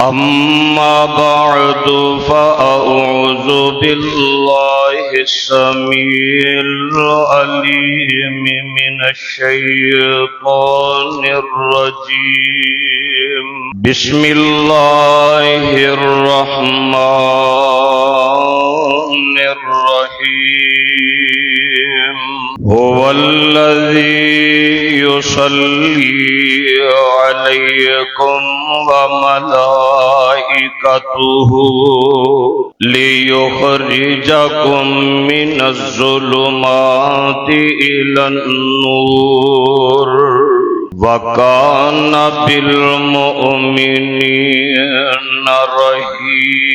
أما بعد فأعوذ بالله السميع العليم من الشيطان الرجيم. بسم الله الرحمن الرحيم. هو الذي يصلي عليكم وملائكته ليخرجكم من الظلمات إلى النور وكان بالمؤمنين رحيما.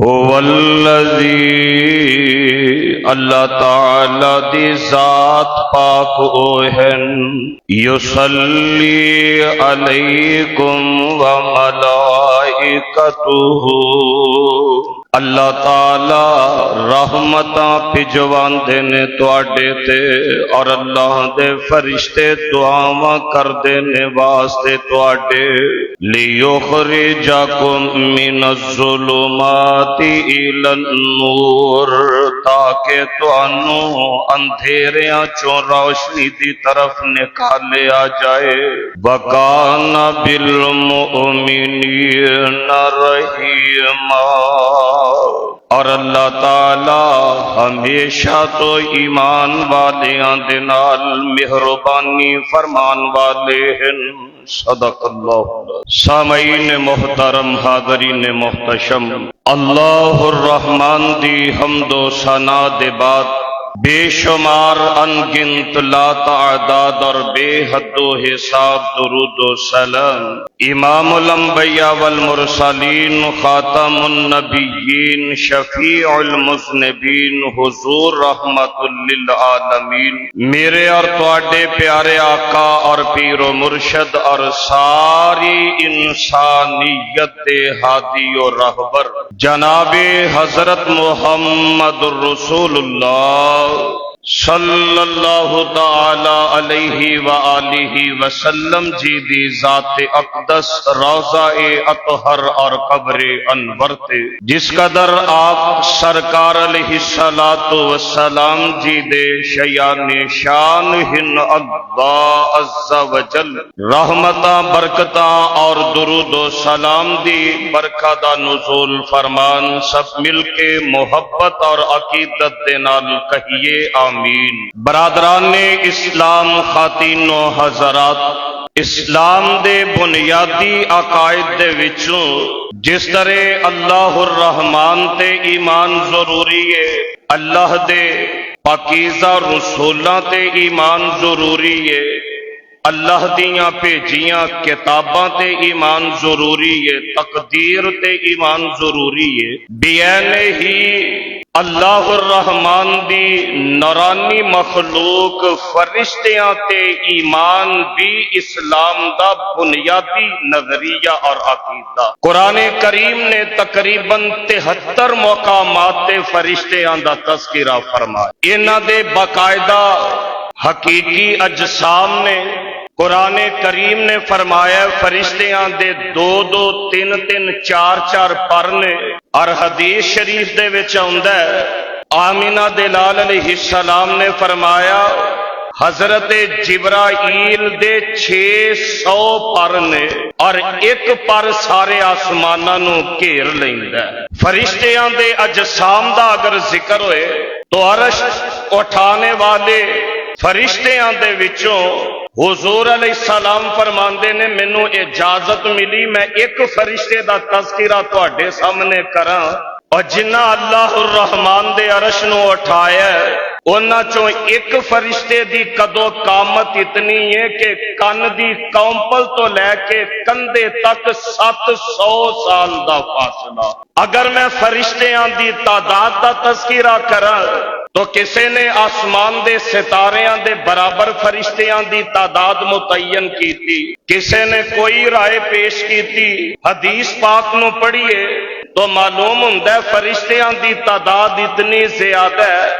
هو الذي اللہ تعالی دی ذات پاک او ہے یصلی علیکم وملائکتہ. اللہ تعالی رحمتاں بھجواندے نے تواڈے تے اور اللہ دے فرشتے دعاواں کردے نے واسطے تواڈے. لیخرجکم من الظلمات الی النور تاکہ تانوں اندھیریاں چوں روشنی دی طرف نکالیا جائے. وَكَانَ بِالْمُؤْمِنِينَ رَحِيمًا. اور اللہ تعالی ہمیشہ تو ایمان والیاں دے نال مہربانی فرمان والے ہیں. صدق اللہ. سامعین محترم، حاضرین محتشم، اللہ الرحمن دی حمد و ثنا دے بعد بے شمار انگنت لا تعداد اور بے حد و حساب درود و سلام امام الانبیاء والمرسلین خاتم النبیین شفیع المذنبین حضور رحمت للعالمین میرے اور تواڈے پیارے آقا اور پیر و مرشد اور ساری انسانیت دے ہادی و رہبر جناب حضرت محمد الرسول اللہ صلی اللہ تعالی علیہ وآلہ وسلم جی دی ذات اقدس روضہ اطہر اور قبر انور تے جس قدر آپ سرکار علیہ السلام جی دے شیان شان ہن اللہ عز و جل رحمتاں برکتاں اور درود و سلام دی برکہ دا نزول فرمان. سب مل کے محبت اور عقیدت دے نال کہیے آمین. برادران اسلام، خواتین و حضرات، اسلام دے بنیادی عقائد دے وچوں جس طرح اللہ الرحمن تے ایمان ضروری ہے، اللہ دے پاکیزہ رسولاں تے ایمان ضروری ہے، اللہ دیاں بھیجیاں کتاباں تے ایمان ضروری ہے، تقدیر تے ایمان ضروری ہے. بیان ہی اللہ الرحمن دی نورانی مخلوق فرشتیاں تے ایمان بھی اسلام دا بنیادی نظریہ اور عقیدہ. قرآن کریم نے تقریباً 73 مقامات تے فرشتیاں دا تذکرہ فرمایا. انہاں دے باقاعدہ حقیقی اجسام نے قرآن کریم نے فرمایا فرشتیاں دے 2-2 3-3 4-4 پر نے. اور حدیث شریف دے وچ آندا ہے آمینہ دلال علیہ السلام نے فرمایا حضرت جبرائیل دے 600 پر نے اور ایک پر سارے آسماناں نو گھیر لیندا ہے. فرشتیاں دے اجسام دا اگر ذکر ہوئے تو عرش اٹھانے والے فرشتیاں دے وچوں حضور علیہ السلام فرماندے نے مینوں اجازت ملی میں ایک فرشتے دا تذکرہ تواڈے سامنے کراں اور جنہ اللہ الرحمن دے عرش نو اٹھایا ہے انہاں چوں ایک فرشتے دی قدو قامت اتنی ہے کہ کن دی کونپل تو لے کے کندھے تک 700 سال دا فاصلہ. اگر میں فرشتیاں دی تعداد دا تذکرہ کراں تو کسی نے آسمان دے ستاریاں دے برابر فرشتیاں دی تعداد متعین کی تھی، کسی نے کوئی رائے پیش کی تھی. حدیث پاک نو پڑھیے تو معلوم ہوندا ہے فرشتیاں دی تعداد اتنی زیادہ ہے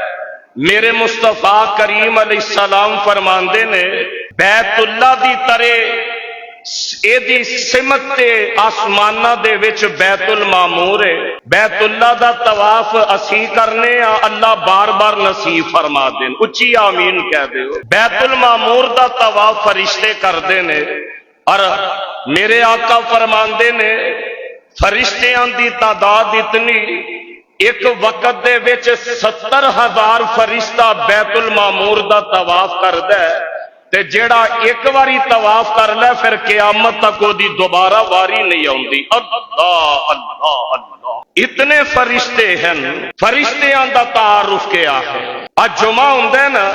میرے مصطفیٰ کریم علیہ السلام فرماندے نے بیت اللہ دی طرح ایدی سمت تے آسمانہ دے وچ بیت المعمور ہے، بیت اللہ دا طواف اسی کرنے اللہ بار بار نصیب فرما دین، اچھی آمین کہہ دے ہو۔ بیت المعمور دا طواف فرشتے کر دے نے، اور میرے آقا فرماندے نے فرشتیاں دی تعداد اتنی، ایک وقت دے وچ 70,000 فرشتہ بیت المعمور دا طواف کردا ہے، تے جیڑا ایک واری طواف کر لے پھر قیامت تک وہ دی دوبارہ واری نہیں آؤندی۔ اللہ اللہ اللہ، اتنے فرشتے ہیں، فرشتیاں دا تعارف کیا ہے۔ اج جمعہ ہوندے نا،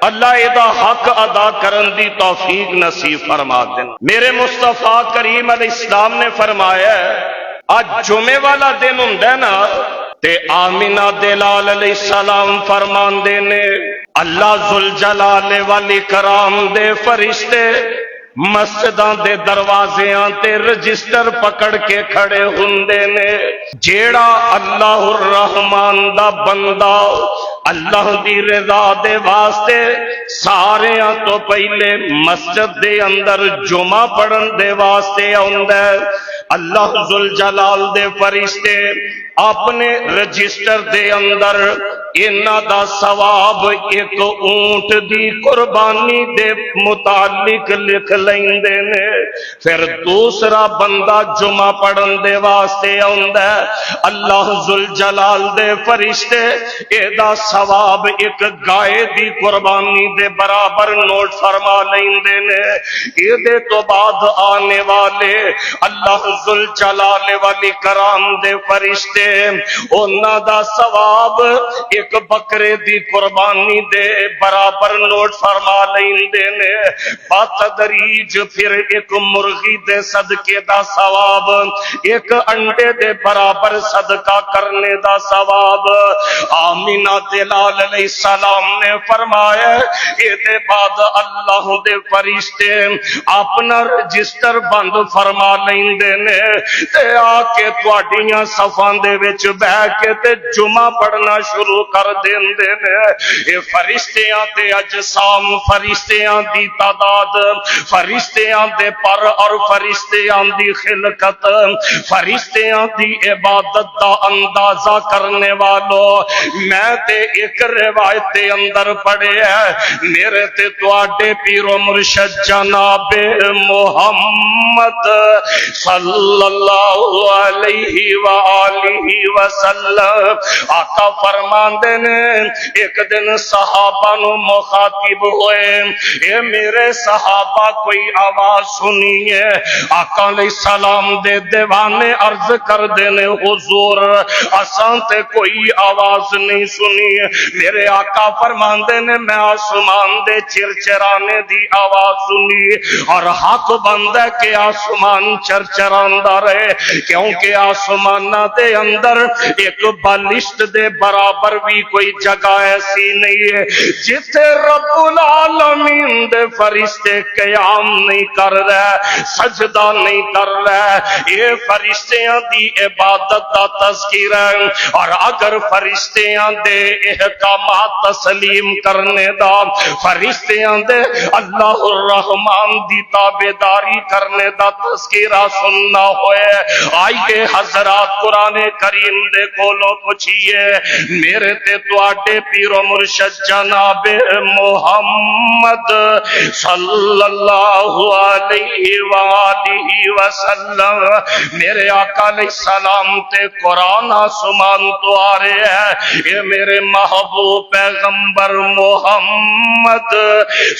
اللہ ادا حق ادا کرن دی توفیق نصیب فرما دین۔ میرے مصطفیٰ کریم علیہ السلام نے فرمایا ہے اج جمعے والا دن ہوندا نا تے آمینہ دلال علیہ السلام فرماندے نے اللہ ذوالجلال والاکرام دے فرشتے مسجداں دے دروازیاں تے رجسٹر پکڑ کے کھڑے ہوندے نے، جیڑا اللہ الرحمن دا بندہ اللہ دی رضا دے واسطے سارے تو پہلے مسجد دے اندر جمعہ پڑھن دے واسطے آندا ہے، اللہ ذوالجلال دے فرشتے اپنے رجسٹر دے اندر انہاں دا ثواب ایک اونٹ دی قربانی دے متعلق لکھ لیندے نے۔ پھر دوسرا بندہ جمعہ پڑھن دے واسطے آندا ہے، اللہ ذوالجلال دے فرشتے اے دا ثواب ایک گائے دی قربانی دے برابر نوٹ فرما لیندے نے۔ اے دے تو بعد آنے والے اللہ ذوالجلال والاکرام دے فرشتے انہاں دا ثواب ایک بکرے دی قربانی دے برابر نوٹ فرما لیندے نے۔ بتدریج پھر ایک مرغی دے صدقے دا ثواب، ایک انڈے دے برابر صدقہ کرنے دا ثواب۔ آمینہ دلال علیہ السلام نے فرمایا اے دے بعد اللہ دے فرشتے اپنا رجسٹر بند فرما لیندے نے تے آ کے تواڈیاں صفاں دے وچ بیٹھ کے تے جمعہ پڑھنا شروع کر دیندے نے۔ اے فرشتیاں دے اجسام، فرشتیاں دی تعداد، فرشتیاں دے پر اور فرشتیاں دی خلقت، فرشتیاں دی عبادت دا اندازہ کرنے والو، میں تے ایک روایت دے اندر پڑھے ہے میرے تے تواڈے پیر و مرشد جناب محمد صلی اللہ علیہ وآلہ وسلم آقا فرماندے نے ایک دن صحابہ نو مخاطب ہوئے، اے میرے صحابہ کوئی آواز سنی ہے؟ آقا علیہ السلام دے دیوانے عرض کر دینے حضور اساں تے کوئی آواز نہیں سنی۔ میرے آقا فرماندے نے میں آسمان دے چرچرانے دی آواز سنی، اور حق بند ہے کہ آسمان چرچراندا رہے، کیونکہ آسمانہ دے اندر ایک بالشت دے برابر بھی کوئی جگہ ایسی نہیں ہے جتھے رب العالمین دے فرشتے قیام نہیں کر رہے، سجدہ نہیں کر رہے۔ یہ فرشتیاں دی عبادت دا تذکرہ ہے، اور اگر فرشتیاں دے احکامات تسلیم کرنے دا، فرشتیاں دے اللہ الرحمن دی تابعداری کرنے دا تذکرہ سننا ہوئے، آئیے حضرات قرآن کریم دے کولو پوچھئے میرے تے تواڈے پیر و مرشد جناب محمد صلی اللہ علیہ وآلہ وسلم میرے آقا علیہ السلام تے قرآن آسمان تو آ رہے ہیں، یہ میرے محبوب پیغمبر محمد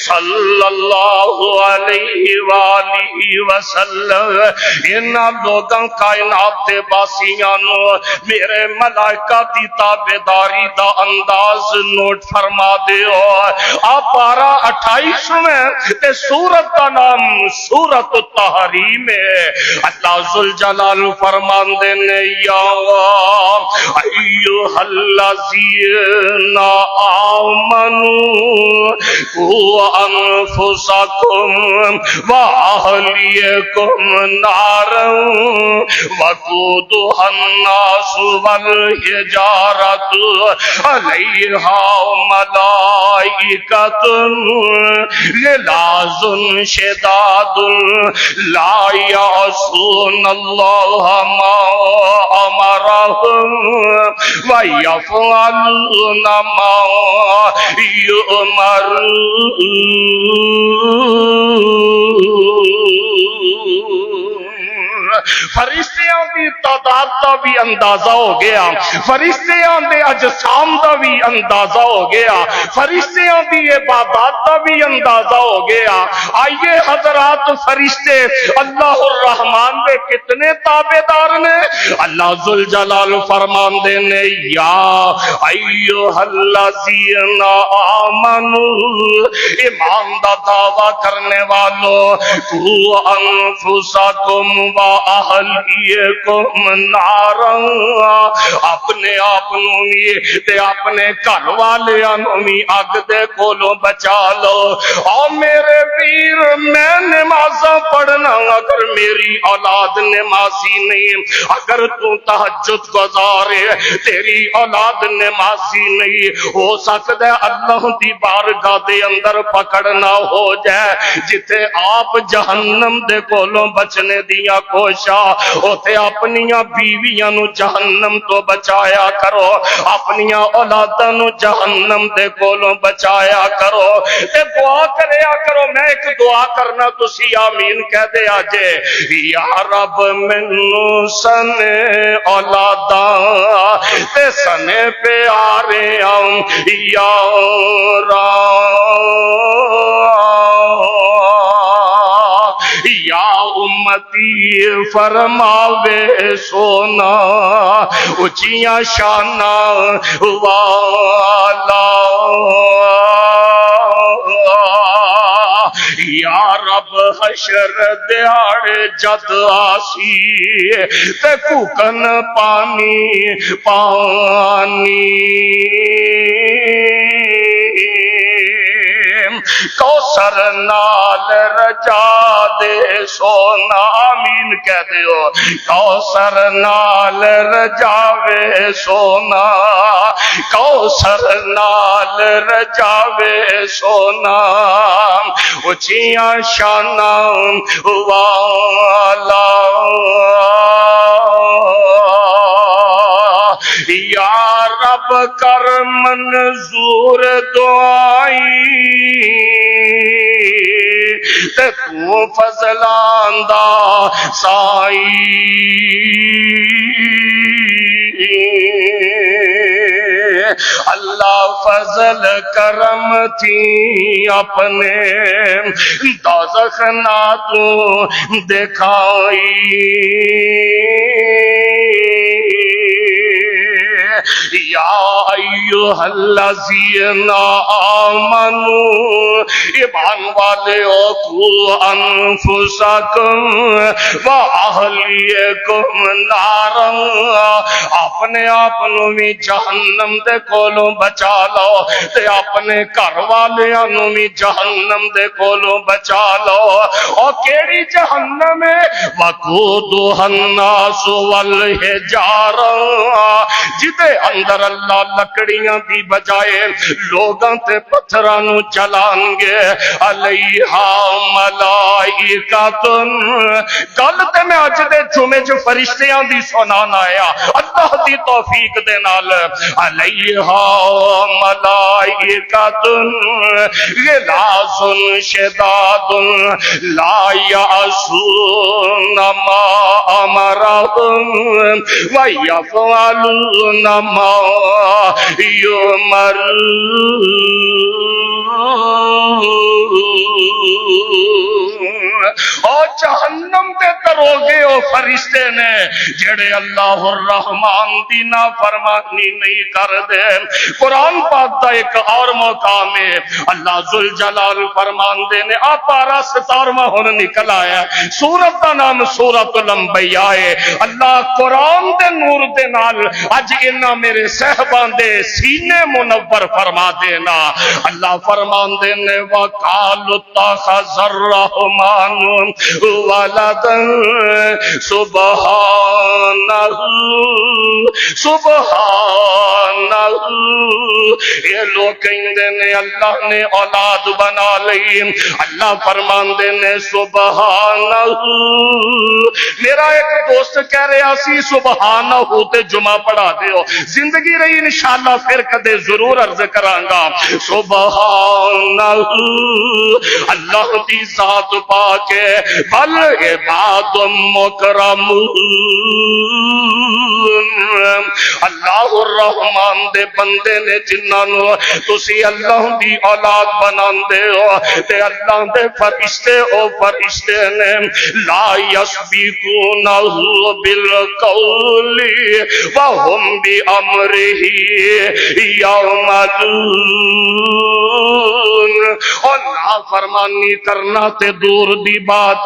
صلی اللہ علیہ وآلہ وسلم انہاں لوگاں کائنات دے باسیاں نو میرے ملائکہ دی تابعداری دا انداز نوٹ فرما دیو۔ آپ 12-28 تے سورت کا نام سورت التحریم ہے۔ اللہ ذوالجلال فرماندے نے یا ایھا الذین آمنوا قوا انفسکم واہلیکم نارا وقودها الناس والحجارۃ علیہا ملائکۃ غلاظ شداد لا یعصون اللہ ما امرهم ویفعلون ما یؤمرون۔ فرشتیاں دی تعداد دا بھی اندازہ ہو گیا، فرشتیاں دے اجسام دا بھی اندازہ ہو گیا، فرشتیاں دی عبادات دا بھی اندازہ ہو گیا۔ آئیے حضرات، فرشتے اللہ الرحمن دے کتنے تابعدار نے؟ اللہ ذوالجلال فرماندے نے یا ایھا الذین آمنوا، ایمان دا دعویٰ کرنے والوں، قوا انفسکم واہلیکم نارا، اپنے آپ بھی تے اپنے گھر والیاں نوں بھی اگ دے کولوں بچا لو۔ اور میرے پیر، میں نمازاں پڑھنا، اگر میری اولاد نمازی نہیں، اگر تو تہجد گزارے تیری اولاد نمازی نہیں، ہو سکتا ہے اللہ دی بارگاہ دے اندر پکڑنا ہو جائے جتے آپ جہنم دے کولوں بچنے دیا کوشاں، اوتے اپنیاں بیویاں نو جہنم تو بچایا کرو، اپنیاں اولاداں نو جہنم دے کولوں بچایا کرو تے دعا کریا کرو۔ میں ایک دعا کرنا، تسی آمین کہہ دے آجے، یا رب مینوں سنے اولاداں تے سنے پیارے یاراں، یا امتی فرماوے سونا اچیاں شانہ والا، یا رب حشر دیاڑے جد آسی تے کوکن پانی پانی، کوثر نال رجا دے سونا، آمین کہہ دیو، کوثر نال رجاوے سونا، کوثر نال رجاوے سونا، اچیاں شاناں والا، یا رب کر منظور دعائی تے تو فضلان دا سائی، اللہ فضل کرم تھی اپنے دوزخ نہ تو دکھائی، یا ایھا الذین آمنوا، ایمان والےو، قوا انفسکم واہلیکم نارا، اپنے آپ نو بھی جہنم دے کولوں بچا لو تے اپنے گھر والیاں نو بھی جہنم دے کولوں بچا لو۔ اور کیڑی جہنم ہے؟ وقودها الناس والحجارہ، جدے اندر اللہ لکڑیاں دی بجائے لوگاں تے پتھراں نو جلان گے، علیہا ملائکۃ، گل تے میں اج دے جمعے چ فرشتیاں دی سنانا آیا اللہ دی توفیق دے نال، علیہا ملائکۃ غلاظ شداد لا یعصون ما امرهم ویفعلون ما یؤمرون۔ اور جہنم دے دروگے او فرشتے نے جڑے اللہ الرحمن دی نافرمانی نہیں کر دے۔ قرآن پاک دا ایک اور مقام ہے، اللہ ذوالجلال فرمان دے نے آپ 17واں ہن نکل آیا ہے، سورت دا نام سورت الانبیاء ہے۔ اللہ قرآن دے نور دے نال اج انہاں میرے صحبان دے سینے منور فرما دینا۔ اللہ فرمان دے نے وقالوا اتخذ الرحمن ولدا سبحانہ سبحانہ، یہ لوگ کہندے نے اللہ نے اولاد بنا لی۔ اللہ فرمان دے نے سبحانہ، میرا ایک دوست کہہ رہا سی سبحانہ تے جمعہ پڑھا دیو، زندگی رہی انشاءاللہ پھر کدے ضرور عرض کرانگا۔ سبحانہ اللہ دی ذات پاک ہے، بل عباد مکرمون، اللہ الرحمن دے بندے نے جنہاں نو تسی اللہ دی اولاد بناندے ہو تے اللہ دے فرشتے او فرشتے نے لا یسبقونہ بالقول وہم بامرہ یعملون، اور نافرمانی کرنا تے دور دی بات،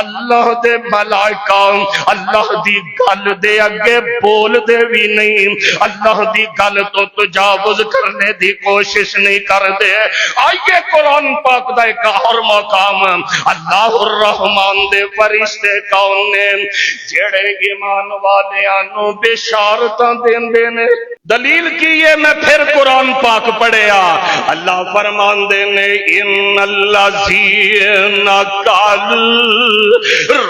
اللہ دے ملائکہ اللہ دی گل دے اگے بول دے بھی نہیں، اللہ دی گل تو تجاوز کرنے دی کوشش نہیں کر دے۔ آئیے قرآن پاک دا ایک اور مقام، اللہ الرحمن دے فرشتے کون نے جڑے ایمان والیاں نو بشارتاں دیندے نے۔ دلیل کی ہے میں پھر قرآن پاک پڑھیا، اللہ فرمان دے نے ان الذین قالوا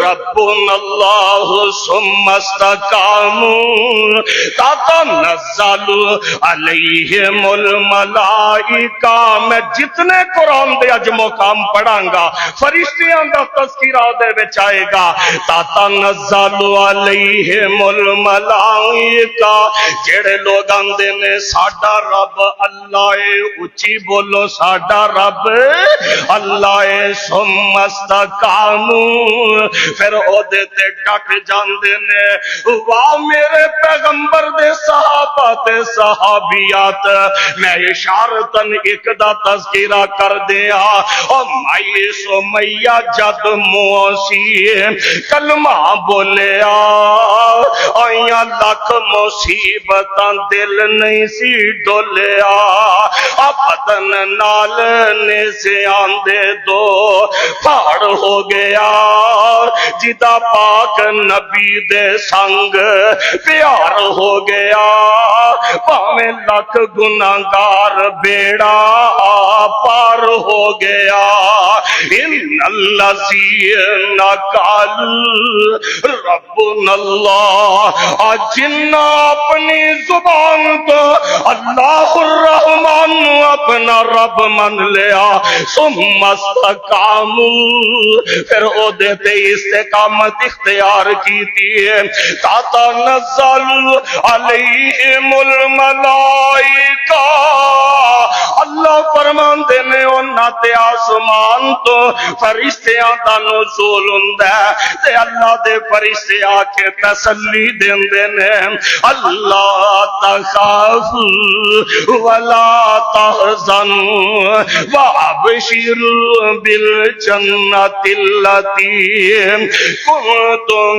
ربنا اللہ ثم استقاموا تتنزل علیہم الملائکہ۔ میں جتنے قرآن دے اج مقام پڑھاں گا فرشتیاں دا تذکرہ دے وچ آئے گا، تتنزل علیہم الملائکہ، جڑے لوگ آندے نے ساڈا رب اللہ ہے، اچھی بولو ساڈا رب اللہ ہے، ثم استقاموا، پھر او دے تے ڈٹ جاندے نے۔ واہ میرے پیغمبر دے صحابہ تے صحابیات، میں اشارتن ایک دا تذکرہ کر دیا، او مائی سمیہ جد موسی کلمہ بولیا، آئیاں لکھ مصیبتاں دل نہیں سی ڈولیا، بدن نال نے سے آندے دو پھاڑ ہو گیا، جدا پاک نبی دے سنگ پیار ہو گیا، پاویں لکھ گناہگار بیڑا پار ہو گیا۔ ان الذین قالوا ربنا اللہ، جنہ اپنی زبان تو اللہ الرحمن اپنا رب من لیا، ثم استقاموا، پھر او دیتے استقامت اختیار کی تھی، تتنزل علیہم الملائکہ، اللہ فرمان دینے انہاں تے آسمان تو فرشتیاں دا نزول ہوندا ہے تے اللہ دے فرشتے آ کے تسلی دیندے نے، اللہ تخافوا ولا تحزنوا وابشروا بالجنۃ التي كنتم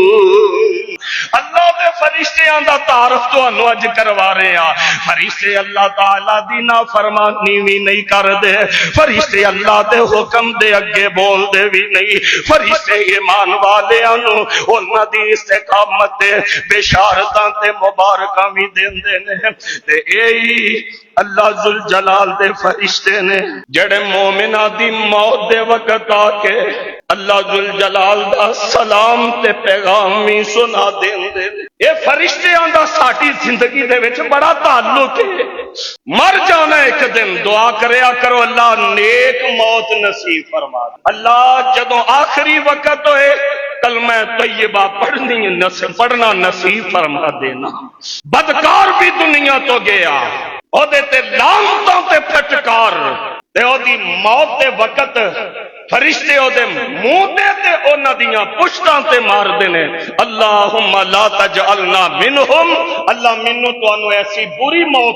توعدون۔ اللہ دے فرشتیاں دا تعارف تانوں اج کروا رہے ہیں۔ فرشتے اللہ تعالی دی نافرمانی بھی نہیں کر دے، فرشتے اللہ دے حکم دے اگے بول دے بھی نہیں، فرشتے ایمان والیاں نو انہاں دی استقامت تے بشارتاں تے مبارکاں بھی دیندے نے۔ تے اے اللہ ذوالجلال دے فرشتے نے جڑے مومناں دی موت دے وقت آ کے اللہ ذوالجلال دا سلام تے پیغام بھی سنا دیندے نے۔ اے فرشتیاں دا ساڈی زندگی دے وچ بڑا تعلق ہے، مر جانا ایک دن، دعا کریا کرو اللہ نیک موت نصیب فرما دے۔ اللہ جدوں آخری وقت ہوئے کلمہ طیبہ پڑھنا نصیب فرما دینا۔ بدکار بھی دنیا تو گیا، ਉਹਦੇ ਤੇ ਲਾਂਤਾਂ ਤੇ ਫਟਕਾਰ ਤੇ ਉਹਦੀ ਮੌਤ ਦੇ ਵਕਤ ਫਰਿਸ਼ਤੇ ਉਹਦੇ ਮੂੰਹ ਤੇ ਉਹਨਾਂ ਦੀਆਂ ਪੁਸ਼ਤਾਂ ਤੇ ਮਾਰਦੇ ਨੇ, ਅੱਲਾਹੁੰਮਾ ਲਾ ਤਜਅਲਨਾ ਮਿਨਹੁਮ, ਅੱਲਾ ਮੈਨੂੰ ਤੁਹਾਨੂੰ ਐਸੀ ਬੁਰੀ ਮੌਤ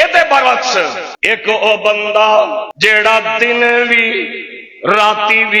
ਇਹਦੇ ਬਰਅਕਸ ਇੱਕ ਉਹ ਬੰਦਾ ਜਿਹੜਾ ਦਿਨ ਵੀ ਰਾਤੀ ਵੀ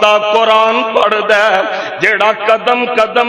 ਦਾ ਕੁਰਾਨ ਪੜਦਾ, ਜਿਹੜਾ ਕਦਮ ਕਦਮ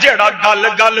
ਜਿਹੜਾ ਗੱਲ ਗੱਲ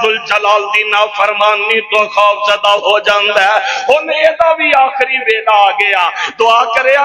ਜ਼ੁਲ ਜਲਾਲ ਦੀ ਨਾਫਰਮਾਨੀ ਤੋਂ ਖੌਫਜ਼ਦਾ ਹੋ ਜਾਂਦਾ, ਹੁਣ ਇਹਦਾ ਵੀ ਆਖਰੀ ਵੇਲਾ ਆ ਗਿਆ। ਦੁਆ ਕਰਿਆ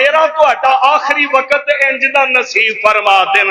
ਮੇਰਾ ਤੁਹਾਡਾ ਆਖਰੀ ਵਕਤ ਇੰਜ ਦਾ ਨਸੀਬ ਫਰਮਾ ਦੇਣ।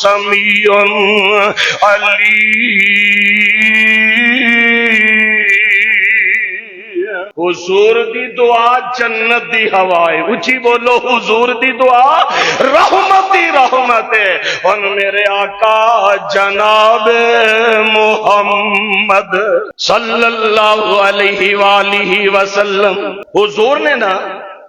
سمیع علیم۔ حضور دی دعا جنت دی ہوائے، اچھی بولو حضور دی دعا رحمت دی رحمت ہے۔ اور میرے آقا جناب محمد صلی اللہ علیہ وآلہ وسلم، حضور نے نا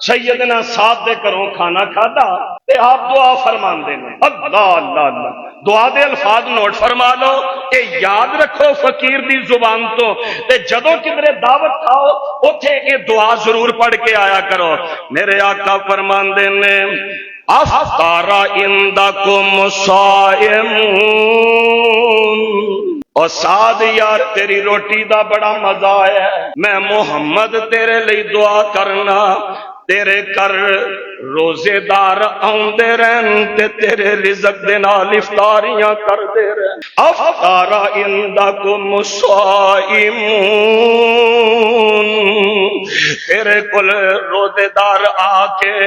سیدنا سعد دے کروں کھانا کھادا تے آپ دعا فرمان دینے، اللہ اللہ اللہ، دعا دے الفاظ نوٹ فرما لو، اے یاد رکھو فقیر دی زبان تو، تے جدوں کدھرے دعوت کھاؤ اوتھے اے دعا ضرور پڑھ کے آیا کرو۔ میرے آقا فرمان دینے، افطر عندکم صائمون، اور سعد یار تیری روٹی دا بڑا مزہ ہے، میں محمد تیرے لئی دعا کرنا، تیرے کر روزے دار آندے رہن تے تیرے رزق دے نال افطاریاں کر دے رہن۔ افطر عندکم الصائمون، تیرے کل روزے دار آ کے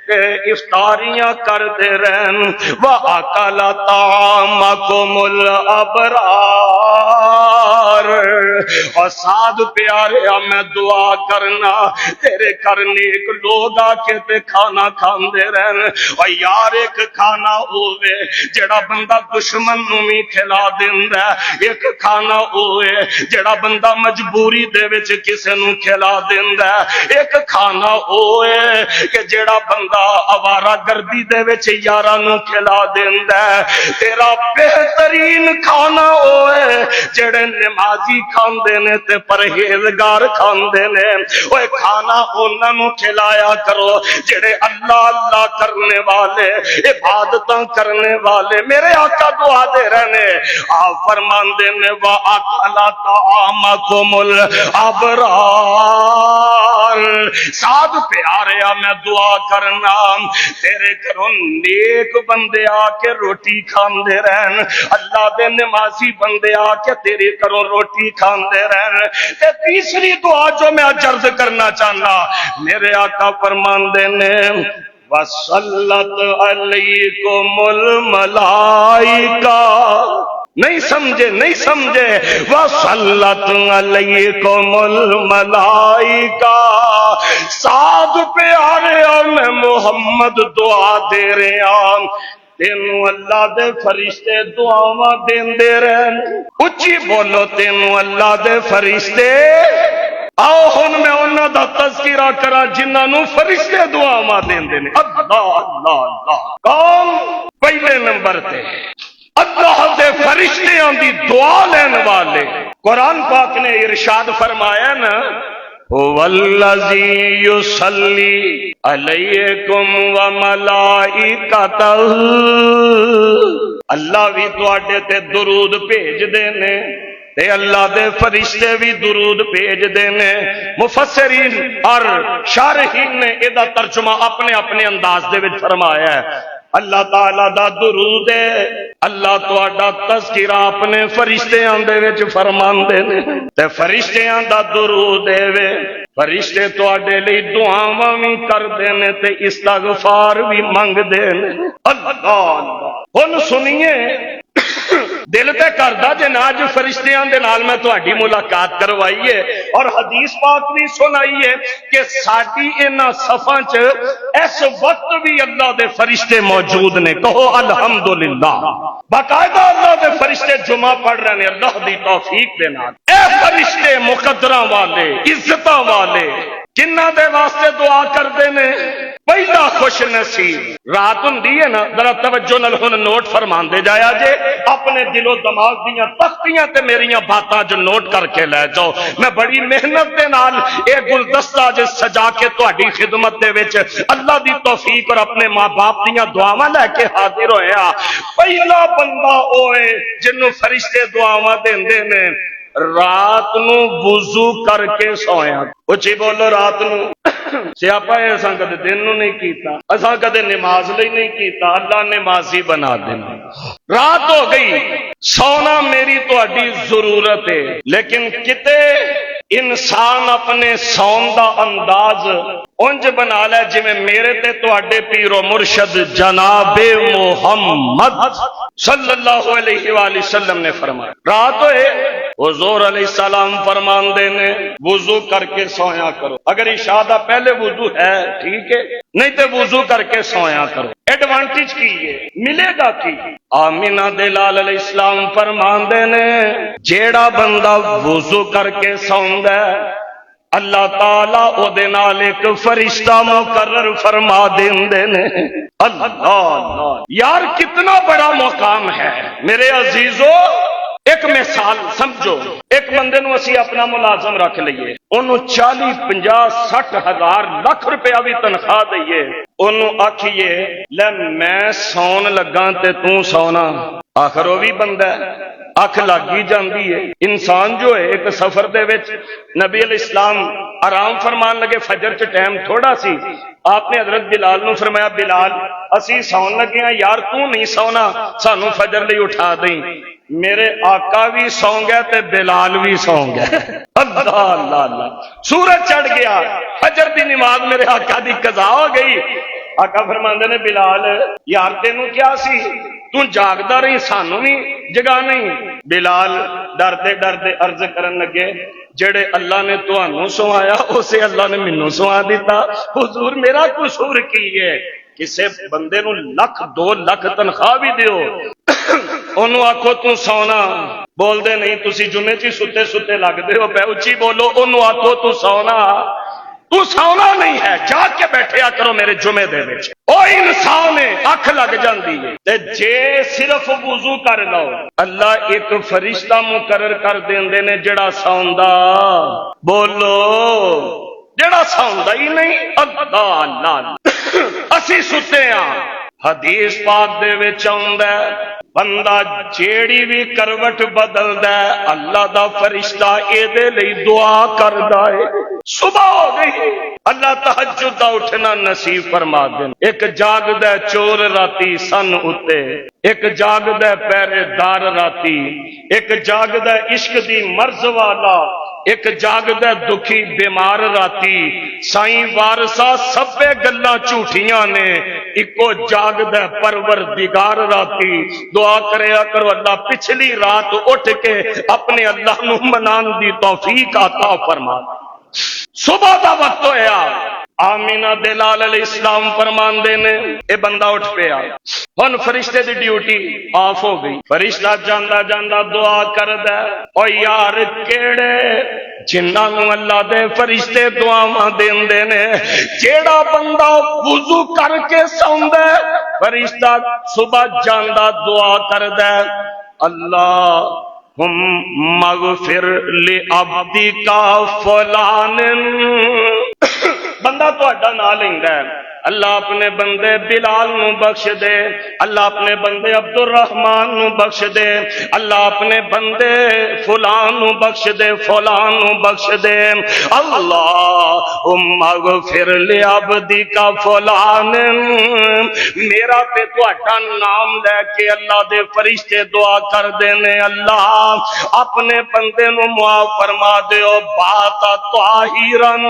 تے افطاریاں کر دے رہن۔ وَأَكَلَ طَعَامَكُمُ الْأَبْرَارُ، اور سعد پیارے میں دعا کرنا تیرے کر نیک لوگ آ کے تے کھانا کھاندے رہن۔ اور یار ایک کھانا ہوئے جڑا بندہ دشمن نوں بھی کھلا دیندا ہے، ایک کھانا ہوئے جڑا بندہ مجبوری دے وچ کسے نوں کھلا دیندا ہے، ایک کھانا ہوئے کہ جڑا بندہ آوارہ گردی دے وچ یاراں نوں کھلا دیندا ہے۔ تیرا بہترین کھانا ہوئے جڑے نمازی کھاندے نے تے پرہیزگار کھاندے نے، اوے کھانا انہاں نوں کھلایا کرو جڑے اللہ اللہ کرنے والے، عبادتاں کرنے والے۔ میرے آقا دعا دے رہنے، آپ فرماندے نے وَأَكَلَ طَعَامَكُمُ الْأَبْرَارُ، سعد پیاریا میں دعا کرنا تیرے گھروں نیک بندے آ کے روٹی کھاندے رہن، اللہ دے نمازی بندے آ کے تیرے گھروں روٹی کھاندے رہن۔ تے تیسری دعا جو میں عرض کرنا چاہنا، میرے آقا فرماندے نے وَصَلَّتْ عَلَيْكُمُ الْمَلَائِكَةُ، نہیں سمجھے نہیں سمجھے، وَصَلَّتْ عَلَيْكُمُ الْمَلَائِكَةُ، سعد پیارے میں محمد دعا دے رہے ہیں، تینوں اللہ دے فرشتے دعاواں دیندے رہن۔ اچھی بولو، تینوں اللہ دے فرشتے، آؤ ہن میں انہاں دا تذکرہ کراں جنہاں نوں فرشتے دعاواں دیندے نے۔ اللہ اللہ اللہ، کون؟ پہلے نمبر تے اللہ دے فرشتیاں دی دعا لین والے۔ قرآن پاک نے ارشاد فرمایا نا، وَالَّذِي يُصَلِّي عَلَيْكُمْ وَمَلَائِكَتُهُ، اللہ بھی تواڈے تے درود بھیج دے نے تے اللہ دے فرشتے بھی درود بھیج دینے۔ مفسرین اور شارحین نے ادا ترجمہ اپنے اپنے انداز دے وچ فرمایا ہے، اللہ تعالیٰ دا درود ہے، اللہ تواڈا تذکرہ اپنے فرشتیاں دے وچ فرماندے نے، تے فرشتیاں دا درود ہے وے، فرشتے تواڈے لئی دعاواں وی کردے نے تے استغفار بھی منگ دے نے۔ اللہ اللہ، ہن سنیے، دل تے کردا جے نا اج فرشتیاں دے نال میں تہاڈی ملاقات کروائیے اور حدیث پاک بھی سنائیے کہ ساڈی انہاں صفاں چ اس وقت بھی اللہ دے فرشتے موجود نے۔ کہو الحمدللہ، باقاعدہ اللہ دے فرشتے جمعہ پڑھ رہے ہیں اللہ دی توفیق دے نال۔ اے فرشتے مقدراں والے، عزتاں والے، جنہ دے واسطے دعا کردے نے، پہلا خوش نصیب رات ہوندی ہے نا، ذرا توجہ نال ہن نوٹ فرماندے جایا جے، اپنے دل و دماغ دیاں تختیاں تے میریاں باتاں جو نوٹ کر کے لے جاؤ۔ میں بڑی محنت دے نال اے گلدستہ جو سجا کے تہاڈی خدمت دے وچ اللہ دی توفیق اور اپنے ماں باپ دیاں دعاواں لے کے حاضر ہویا۔ پہلا بندہ اوے جنوں فرشتے دعاواں دیندے نے، رات نو وضو کر کے سویا۔ اچھی بولو، رات نو سیاپا ہے، اساں کدے دن نو نہیں کیتا، اساں کدے نماز لئی نہیں کیتا، اللہ نمازی بنا دینا۔ رات ہو گئی، سونا میری تہاڈی ضرورت ہے، لیکن کتے انسان اپنے سون دا انداز انج بنا لے جویں میرے تے تواڈے پیر و مرشد جناب محمد صلی اللہ علیہ وآلہ وسلم نے فرمایا۔ رات ہوئے حضور علیہ السلام فرماندے نے وضو کر کے سویا کرو، اگر عشاء دا پہلے وضو ہے ٹھیک ہے، نہیں تے وضو کر کے سویا کرو۔ ایڈوانٹیج کی ہے، ملے گا کی؟ آمینہ دلال علیہ السلام فرماندے نے جیڑا بندہ وضو کر کے سوندا ہے اللہ تعالیٰ او دے نال ایک فرشتہ مقرر فرما دیندے نے۔ اللہ یار کتنا بڑا مقام ہے میرے عزیزو۔ ایک مثال سمجھو، ایک بندے نو اسی اپنا ملازم رکھ لئیے، انہوں 40 50 60 ہزار لاکھ روپیہ بھی تنخواہ دئیے، انہوں آکھئے لے میں سون لگاں تے توں سونا، آخر وہ بھی بندہ ہے، اکھ لگی جاندی ہے۔ انسان جو ہے ایک سفر دے وچ نبی علیہ السلام آرام فرمان لگے، فجر چ ٹائم تھوڑا سی، آپ نے حضرت بلال نو فرمایا بلال اسی سون لگے ہیں یار تو نہیں سونا، سانو فجر لئی اٹھا دیں۔ میرے آقا بھی سو گیا تے بلال بھی سو گیا۔ اللہ اللہ اللہ، سورج چڑھ گیا، فجر دی نماز میرے آقا دی قضا ہو گئی۔ آقا فرماندے نے بلال یار تینوں کیا سی، تو جاگدا رہی سانو نہیں جگا نہیں۔ بلال ڈردے ڈردے عرض کرن لگے جڑے اللہ نے تانوں سوایا اسے اللہ نے مینوں سوا دیتا، حضور میرا قصور کی ہے؟ کسے بندے نو 1 2 لاکھ تنخواہ بھی دیو انہوں آکھو تو سونا، بول دے نہیں تسی جمعے چی ستے ستے لگ دے ہو، پہ اچھی بولو، انہوں آکھو تو سونا، تو سونا نہیں ہے، جا کے بیٹھیا کرو میرے جمعے دے وچ۔ او انسان ہے اکھ لگ جاندی ہے تے جے صرف وضو کر لو اللہ ایک فرشتہ مقرر کر دیندے نے جڑا سوندا، بولو جڑا سوندا ہی نہیں۔ اللہ اللہ اسی ستے ہاں، حدیث پاک دے وچ آوندا ہے بندہ جیڑی بھی کروٹ بدلدا ہے اللہ دا فرشتہ اے دے لئی دعا کردا ہے۔ صبح ہو گئی اللہ تہجد دا اٹھنا نصیب فرما دین۔ ایک جاگدا چور راتی سن اتے، ایک جاگدا پہرے دار راتی، ایک جاگدا عشق دی مرض والا، ایک جاگدا دکھی بیمار راتی، سائیں وارثا سبے گلاں جھوٹیاں نے، ایکو جاگدا پروردگار راتی۔ دعا کریا کرو اللہ پچھلی رات اٹھ کے اپنے اللہ نو منان دی توفیق عطا فرما۔ صبح دا وقت ہویا، آمینہ دلال علیہ السلام فرماندے نے اے بندہ اٹھ پیا، ہن فرشتے دی ڈیوٹی آف ہو گئی۔ فرشتہ جاندا جاندا دعا کردا او یار کیڑے جنہاں نوں اللہ دے فرشتے دعاواں دیندے نے، جیڑا بندہ وضو کر کے سوندا ہے فرشتہ صبح جاندا دعا کردا اللہ مغفر لعبدک فلان، بندہ تہاڈا نام لیندا ہے اللہ اپنے بندے بلال نو بخش دے، اللہ اپنے بندے عبد الرحمن نو بخش دے، اللہ اپنے بندے فلان نو بخش دے، فلان نو بخش دے۔ اللہم اغفر لعبدک فلان، میرا تے تہاڈا نام لے کے اللہ دے فرشتے دعا کر دینے اللہ اپنے بندے نو معاف فرما دیو۔ بات طاہرن،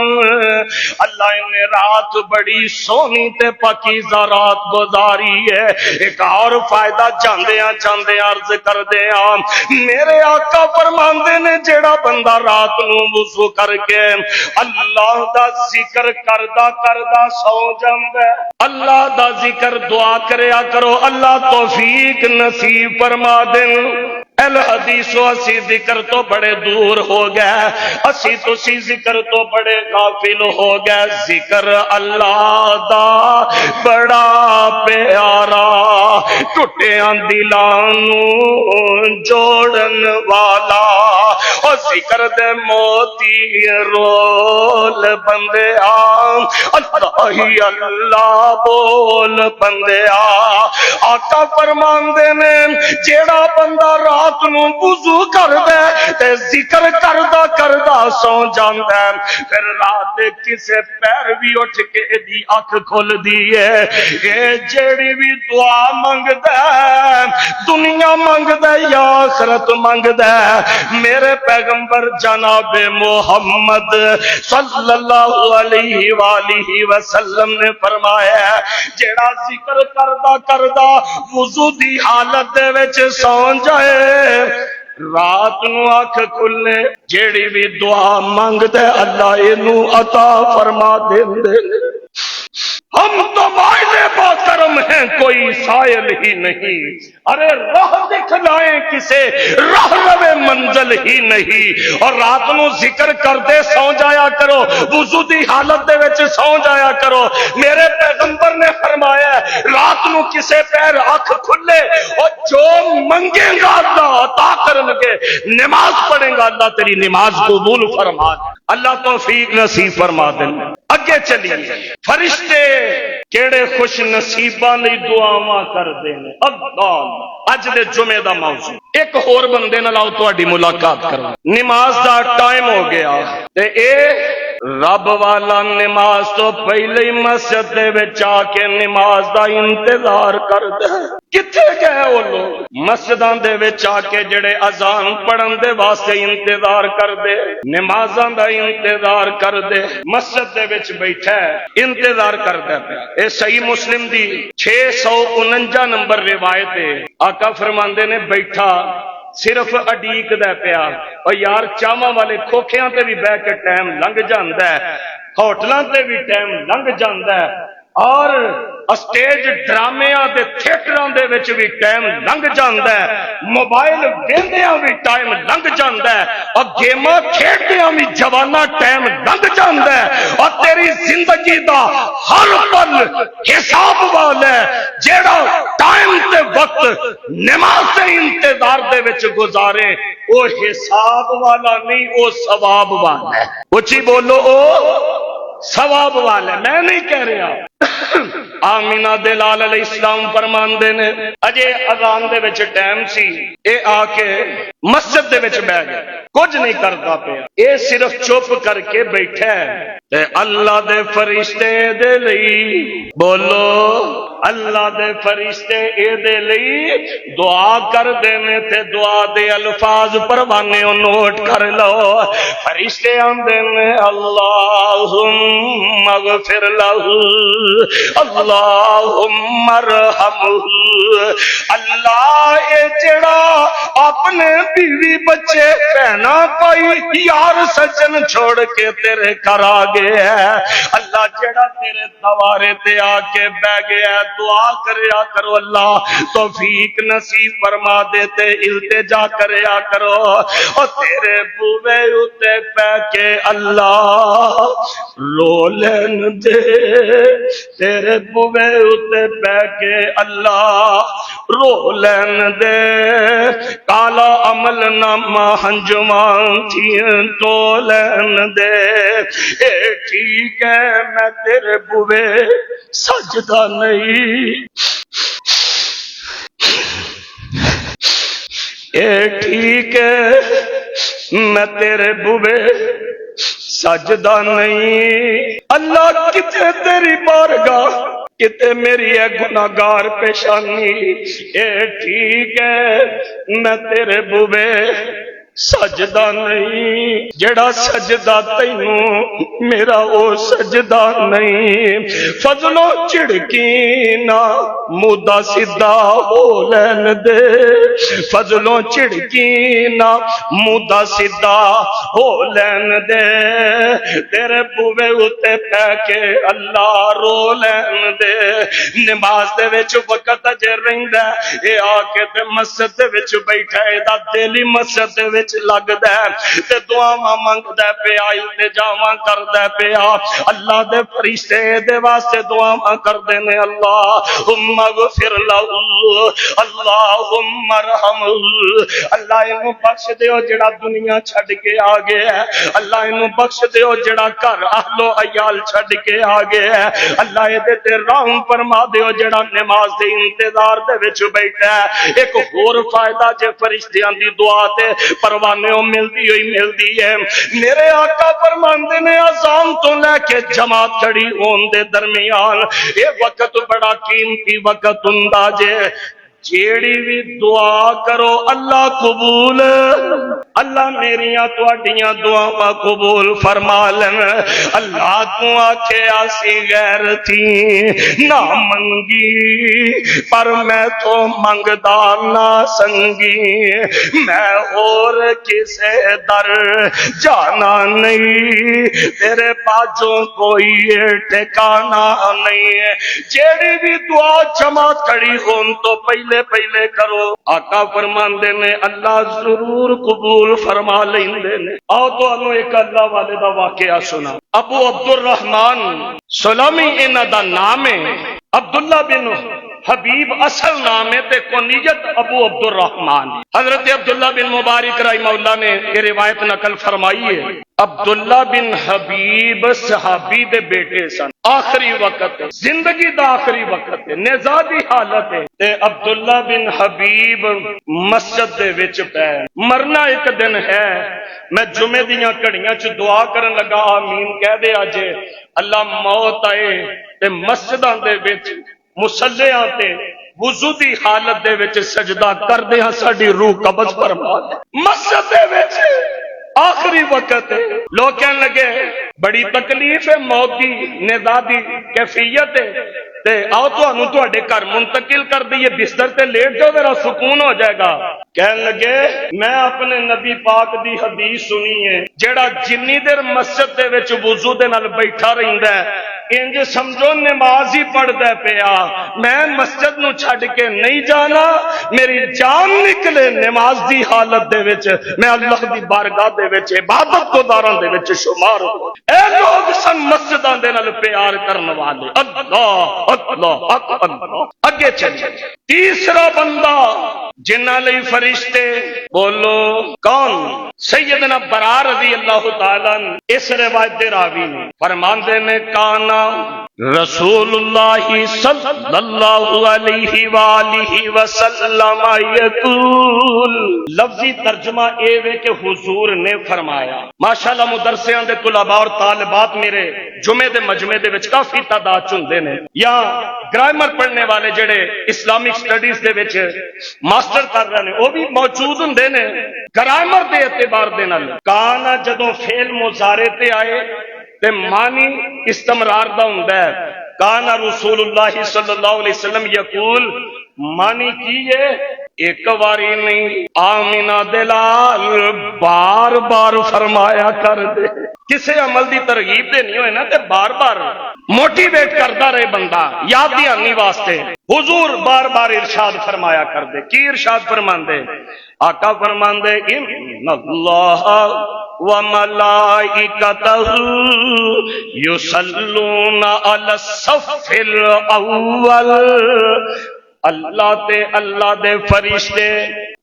اللہ نے رات بڑی سونی تے پاکیزہ رات گزاری ہے۔ ایک اور فائدہ جاندیاں جاندیاں عرض کر دیاں، میرے آقا فرماندے نے جیڑا بندہ رات نو وضو کر کے اللہ دا ذکر کردا کردا سو جاندا ہے، اللہ دا ذکر دعا کریا کرو اللہ توفیق نصیب فرما دین۔ الحدیث اسی ذکر تو بڑے دور ہو گئے، اسی تو سی ذکر تو بڑے غافل ہو گئے۔ ذکر اللہ دا بڑا پیارا، ٹوٹیاں دلاں نوں جوڑن والا، او ذکر دے موتی رول بندیا، اللہ ہی اللہ بول بندیا۔ آقا فرماندے نے جیڑا بندہ رات نو وضو کر دے تے ذکر کردا کردا سو جاندا ہے، پھر رات دے کسے پیر بھی اٹھ کے دی اکھ کھل دی ہے، اے جیڑی بھی دعا منگدا ہے دنیا منگدا یا آخرت منگدا میرے پیغمبر جناب محمد صلی اللہ علیہ وآلہ وسلم نے فرمایا جیڑا ذکر کردا وضو دی حالت دے وچ سو جائے رات نو اکھ کھلے جیڑی بھی دعا منگدے اللہ اینو عطا فرما دیندے۔ ہم تو معاہدے با کرم ہیں کوئی سائل ہی نہیں، ارے راہ دکھلائیں کسے راہ روے منزل ہی نہیں، اور رات نو ذکر کردے سو جایا کرو، وضو دی حالت دے وچ سو جایا کرو۔ میرے پیغمبر نے فرمایا رات نو کسے پیر اکھ کھلے اور جو منگے گا اللہ عطا کرنگے، نماز پڑھیں گا اللہ تیری نماز قبول فرما دے۔ اللہ توفیق نصیب فرما دے۔ اگے چلیے فرشتے کیڑے خوش نصیباں لئی دعاواں کردے نے۔ اللہ اج دے جمعے دا موضوع ایک اور بندے نال آؤ تہاڈی ملاقات کرو۔ نماز دا ٹائم ہو گیا تے اے رب والا نماز تو پہلے ہی مسجد دے وچ آ کے نماز دا انتظار کردا ہے۔ کتھے گئے وہ لوگ مسجداں دے وچ آ کے جڑے اذان پڑھن دے واسطے انتظار کردے، نمازاں دا انتظار کردے، مسجد دے وچ بیٹھا ہے انتظار کردا پیا۔ اے صحیح مسلم دی 649 نمبر روایت ہے۔ آقا فرماندے نے بیٹھا صرف اڈیک دے پیا، اور یار چاواں والے کھوکھیاں تے بھی بہ کے ٹائم لنگ جاندا ہے، ہوٹلاں تے بھی ٹائم لنگ جاندا ہے، اور اسٹیج ڈرامےاں دے تھیٹراں دے وچ بھی ٹائم لنگ جاندا ہے، موبائل ویندیاں بھی ٹائم لنگ جاندا ہے، اور گیماں کھیڈدیاں بھی جوانا ٹائم لنگ جاندا ہے، اور تیری زندگی دا ہر پل حساب والا ہے۔ جیڑا ٹائم تے وقت نماز دے انتظار دے وچ گزارے او حساب والا نہیں، او ثواب والا ہے۔ اچھی بولو او ثواب والا ہے، میں نہیں کہہ رہا۔ آمینہ دلال علیہ السلام فرماندے نے اجے اذان دے وچ ٹائم سی، اے آ کے مسجد دے وچ بیٹھ گیا، کچھ نہیں کرتا پیا، اے صرف چپ کر کے بیٹھا ہے تے اللہ دے فرشتے دے لئی، بولو اللہ دے فرشتے اے دے لئی دعا کر دینے تے دعا دے الفاظ پروانے نوٹ کر لو۔ فرشتے آندے نے اللہم اغفر لہ، اللہم ارحمہ، اللہ اے جڑا اپنے بیوی بچے پہنا پائی یار سجن چھوڑ کے تیرے گھر آ گیا ہے، اللہ جڑا تیرے دوارے تے آ کے بہ گیا ہے، دعا کریا کرو اللہ توفیق نصیب فرما دیتے، التجا کریا کرو، اور تیرے بوے اتے پہ کے اللہ رو لین دے، تیرے بوے اتے پہ کے اللہ رو لین دے، کالا عمل نامہ ہنجوان تھیں تو لین دے، اے ٹھیک ہے میں تیرے بوے سجدہ نہیں، اے ٹھیک ہے میں تیرے بوے سجدہ نہیں، اللہ کتے تیری بارگاہ کتے میری ہے گناہگار پیشانی، اے ٹھیک ہے میں تیرے بوے سجدہ نہیں، جڑا سجدہ تینوں میرا او سجدہ نہیں، فضلوں چڑکی نہ مودہ سدھا ہو لین دے، فضلوں چڑکی نہ مودہ سدھا ہو لین دے، تیرے بوے اتے پہ کے اللہ رو لین دے، نماز دے وچ وقت اجے رہندا اے آ کے تے مسجد دے وچ بیٹھا اے دا دل مسجد دے وچ لگدا ہے تے دعاواں منگدا پیا، التجاواں کردا پیا، اللہ دے فرشتے دے واسطے دعاواں کردے نے، اللہم اغفر لہ، اللہم ارحم، اللہ اینو بخش دیو جڑا دنیا چھڈ کے آ گیا ہے، اللہ اینو بخش دیو جڑا گھر اہل و عیال چھڈ کے آ گیا ہے، اللہ اے تے رحم فرما دیو جڑا نماز دے انتظار دے وچ بیٹھا ہے۔ ایک اور فائدہ جے فرشتیاں دی دعا تے پروانیوں ملدی ہوئی ملدی ہے، میرے آقا فرماندے نے اذان تو لے کے جماعت کھڑی ہون دے درمیان اے وقت بڑا قیمتی وقت ہوندا جے، جیڑی بھی دعا کرو اللہ قبول، اللہ میریاں تواڈیاں دعاواں قبول فرما لین۔ اللہ تو آکھے آسی غیر تھی نہ منگی پر میں تو منگدا نہ سنگی، میں اور کسے در جانا نہیں، تیرے باجوں کوئی ٹھکانا نہیں۔ جیڑی بھی دعا جمع کھڑی ہون تو پہلے پہلے کرو، آقا فرماندے نے اللہ ضرور قبول فرما لیندے نے۔ آؤ تو انہوں ایک اللہ والے دا واقعہ سنا۔ ابو عبد الرحمن سلمی انہ دا نام ہے، عبداللہ بن حبیب اصل نام ہے تے کنیت ابو عبد الرحمن۔ حضرت عبداللہ بن مبارک رحمہ اللہ نے یہ روایت نقل فرمائی ہے، عبداللہ بن حبیب صحابی دے بیٹے سن، آخری وقت ہے، زندگی دا آخری وقت ہے، نزادی حالت ہے تے عبداللہ بن حبیب مسجد دے وچ پے مرنا ایک دن ہے۔ میں جمعے دیاں گھڑیاں چ دعا کرن لگا آمین کہہ دے اجے اللہ موت آئے تے مسجداں دے وچ مصلیاں تے وضو دی حالت دے وچ سجدہ کر دے ہاں ساڈی روح قبض فرما دے۔ مسجد دے وچ آخری وقت ہے، لوگ کہنے لگے بڑی تکلیف ہے، موت دی نزادی کیفیت ہے تے آؤ تو اڈے گھر منتقل کر دیئے، بستر تے لیٹ جاؤ میرا سکون ہو جائے گا۔ کہنے لگے میں اپنے نبی پاک دی حدیث سنی ہے، جیڑا جنی دیر مسجد دے وچ وضو دے نال بیٹھا رہندا ہے انج سمجھو نماز ہی پڑھدا پیا، میں مسجد نو چھڈ کے نہیں جانا، میری جان نکلے نماز دی حالت دے وچ میں اللہ دی بارگاہ دے وچ عبادت گزاراں دے وچ شمار ہو۔ اے لوگ سن مسجداں دے نال پیار کرن والے، اللہ اللہ اللہ۔ اگے چلے تیسرا بندہ جنہاں لئی فرشتے بولو کون؟ سیدنا برا رضی اللہ تعالیٰ عنہ اس روایت دے راوی نے فرماندے نے کانا رسول اللہ صلی اللہ علیہ وآلہ وسلم یقول، لفظی ترجمہ اے وے کہ حضور نے فرمایا۔ ماشاءاللہ مدرسیاں دے طلباء اور طالبات میرے جمعے دے مجمع دے وچ کافی تعداد چندے نے، یا گرامر پڑھنے والے جڑے اسلامک سٹڈیز دے وچ ماسٹر کر رہے ہیں وہ بھی موجود ہوندے نے۔ گرامر دے اعتبار دے نال کانا جدوں فعل مضارع تے آئے تے معنی استمرار دا ہوندا ہے۔ کانا رسول اللہ صلی اللہ علیہ وسلم یقول، معنی کی ہے ایک باری نہیں آمینہ دلال بار بار فرمایا کر دے۔ کسے عمل دی ترغیب دے نہیں ہوئے نا تے بار بار موٹیویٹ کرتا رہے بندہ یاد دہانی واسطے، حضور بار بار ارشاد فرمایا کر دے۔ کی ارشاد فرماندے؟ آقا فرماندے ان اللہ وملائکتہ یصلون علی الصف الاول، اللہ تے اللہ دے فرشتے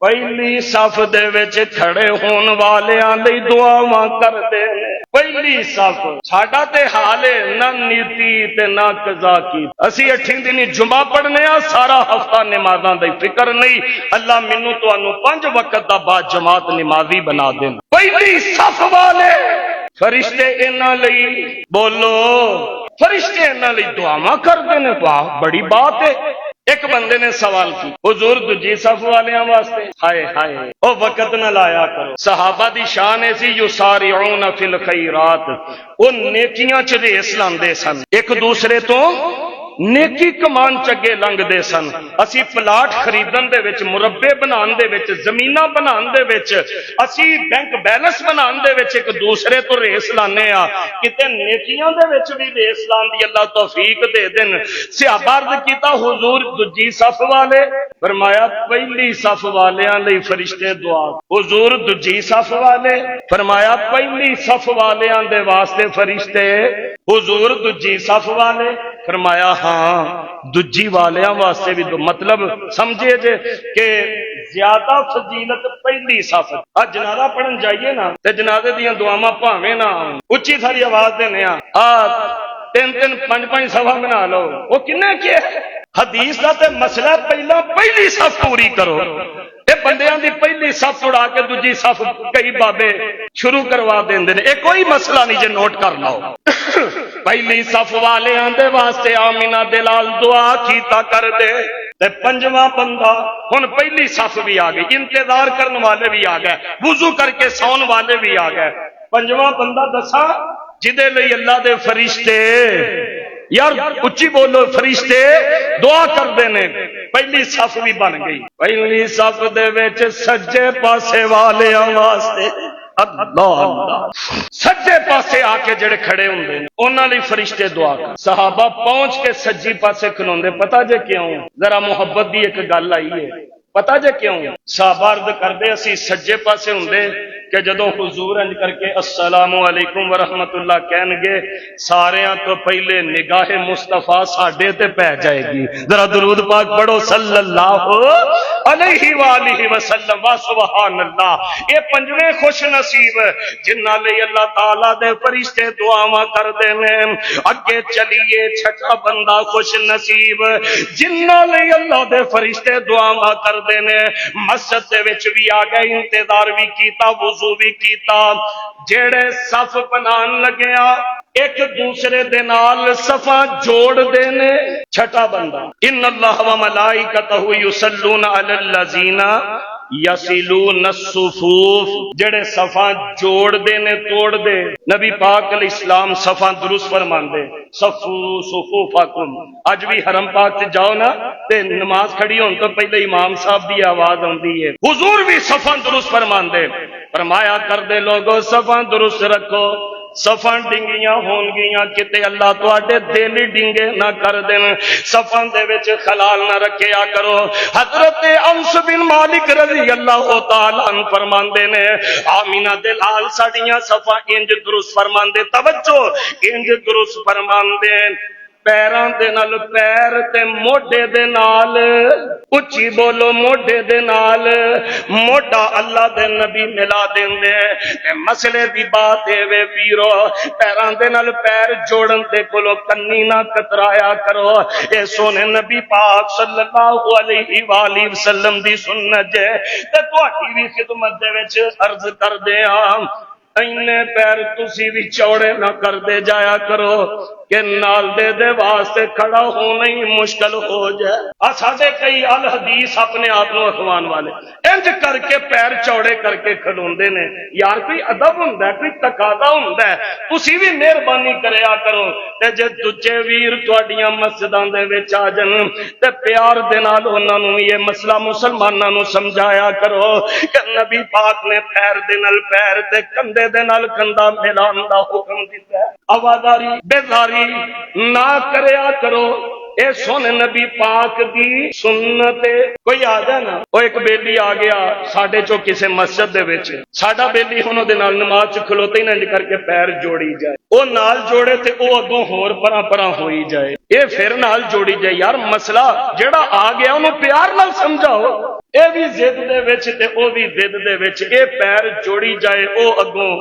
پہلی صف دے وچ کھڑے ہون والیاں دی دعاواں کردے نے۔ پہلی صف ساڈا تے حال ہے نہ نیتی تے نہ قضا کی، اسی اٹھیں دنی جمعہ پڑھنے آ سارا ہفتہ نمازاں دی فکر نہیں، اللہ مینوں تانوں 5 وقت دا بعد جماعت نمازی بنا دین۔ پہلی صف والے فرشتے انہاں لئی بولو، فرشتے انہاں لئی دعاواں کردے نے۔ واہ بڑی بات ہے۔ ایک بندے نے سوال کی حضور دجی صف والیاں واسطے، ہائے ہائے او وقت نہ لایا کرو۔ صحابہ دی شان ایسی یسارعون فی الخیرات، وہ نیکیاں چ ریس لاندے سن، ایک دوسرے تو نیکی کمان چگے لنگ دے سن۔ اسی پلاٹ خریدن دے وچ، مربے بنان دے وچ، زمیناں بنان دے وچ، اسی بینک بیلنس بنان دے وچ ایک دوسرے تو ریس لانے آ، کتے نیکیاں دے وچ بھی ریس لان دی اللہ توفیق دے دن۔ صحابہ عرض کیتا حضور دجی صف والے، فرمایا پہلی صف والیاں لئی فرشتے دعا۔ حضور دجی صف والے، فرمایا پہلی صف والیاں دے واسطے فرشتے۔ حضور دجی صف والے، فرمایا ہاں دجی والیاں واسطے بھی دو۔ مطلب سمجھے جے کہ زیادہ فضیلت پہلی صف۔ آج جنازہ پڑھن جائیے نا تے جنازے دیاں دعاواں پاویں نہ اچھی ساری آواز دینے آ 3 5 صفحہ بنا لو، وہ کنے کیا حدیث دا تے مسئلہ پہلا پہلی صف پوری کرو۔ اے بندیاں دی پہلی صف اڑا کے دوجی صف کئی بابے شروع کروا دیندے نے. یہ کوئی مسئلہ نہیں جے نوٹ کر لو. پہلی صف والے آندے واسطے آمینہ دلال دعا کیتا کر دے تے پنجواں بندہ ہن پہلی صف بھی آ گئی, انتظار کرنے والے بھی آ گئے, وضو کر کے سون والے بھی آ گئے. پنجواں بندہ دسا جدے لئی اللہ دے فرشتے یار اچھی بولو فرشتے دعا کردے نے. پہلی صف بھی بن گئی. پہلی صف دے وچ سجے پاسے والیاں واسطے اللہ اللہ سجے پاسے آ کے جڑے کھڑے ہوندے نے انہاں لئی فرشتے دعا کر. صحابہ پہنچ کے سجی پاسے کھلوندے. پتہ جے کیوں؟ ذرا محبت دی ایک گل آئی ہے. پتہ جے کیوں؟ صحابہ عرض کردے اسی سجے پاسے ہوندے کہ جدوں حضور انج کر کے السلام علیکم ورحمت اللہ کہن گے ساریاں تو پہلے نگاہ مصطفیٰ ساڈے تے پہ جائے گی. ذرا درود پاک پڑھو صلی اللہ علیہ وآلہ وسلم. وا سبحان اللہ. یہ پنجویں خوش نصیب جنہاں لئی اللہ تعالی دے فرشتے دعاواں کردے نے. اگے چلیے چھٹا بندہ خوش نصیب جنہاں لئی اللہ دے فرشتے دعاواں کردے نے. مسجد دے وچ بھی آ گئے, انتظار بھی کیتا, وضو بھی کیتا. جیڑے صف بنان لگیا ایک دوسرے دے نال صفاں جوڑ دینے. چھٹا بندہ ان اللہ و ملائکتہ یصلون علی الذین یصلون الصفوف. جڑے صفاں جوڑ دینے توڑ دے. نبی پاک علیہ السلام صفاں درست فرماندے صفو صفوفکم. اج بھی حرم پاک تے جاؤ نا تے نماز کھڑی ہون تو پہلے امام صاحب دی آواز آندی ہے. حضور بھی صفاں درست فرماندے. فرمایا کر دے لوگو صفاں درست رکھو. صفاں ڈنگیاں ہون گیاں کتے اللہ تواڈے دل ڈنگے نہ کر دین. صفاں دے وچ خلال نہ رکھیا کرو. حضرت انس بن مالک رضی اللہ تعالی عنہ فرماندے نے آمینہ دے لال ساڈیاں صفاں انج درست فرماندے. توجہ انج درست فرماندے پیراں دے نال پیر تے موڈے دے نال اچھی بولو موڈے دے نال موڈا اللہ دے نبی ملا دیندے. اے مسئلے دی بات اے وے ویرو پیراں دے نال پیر جوڑن دے کولو کنی نہ کترایا کرو. اے سونے نبی پاک صلی اللہ علیہ وآلہ وسلم دی سنت جے تے تہاڈی وی خدمت دے وچ عرض کردے ہاں اینے پیر تسی بھی چوڑے نہ کر دے جایا کرو کہ نال دے واسطے کھڑا ہونا ہی مشکل ہو جائے. ساڈے کئی الحدیث اپنے آپ کو اخوان والے انج کر کے پیر چوڑے کر کے کھلوندے نے. یار کوئی ادب ہوندا ہے, کوئی تقاضا ہوندا ہے, تسی بھی مہربانی کریا کرو. تے جے دجے ویر تہاڈیاں مسجداں دے وچ آ جن تے پیار دے نال انہاں نوں یہ مسئلہ مسلماناں نوں سمجھایا کرو کہ نبی پاک نے پیر دے نال پیر تے کندھے دے نال کندھا ملان دا حکم دتا ہے. آوازاری بیزاری نہ کریا کرو. اے سونے نبی پاک دی سنت. کوئی آ جائے نا وہ ایک بیلی آ گیا ساڈے چو کسے مسجد دے وچ ساڈا بیلی ہن دے نال نماز چ کھلوتے ہی نہ کر کے پیر جوڑی جائے. او نال جوڑے تے او اگوں ہور پراں پراں ہوئی جائے. اے پھر نال جوڑی جائے. یار مسئلہ جڑا آ گیا انہوں پیار نال سمجھاؤ. اے بھی ضد دے وچ تے او بھی ضد دے وچ. اے پیر جوڑی جائے او اگوں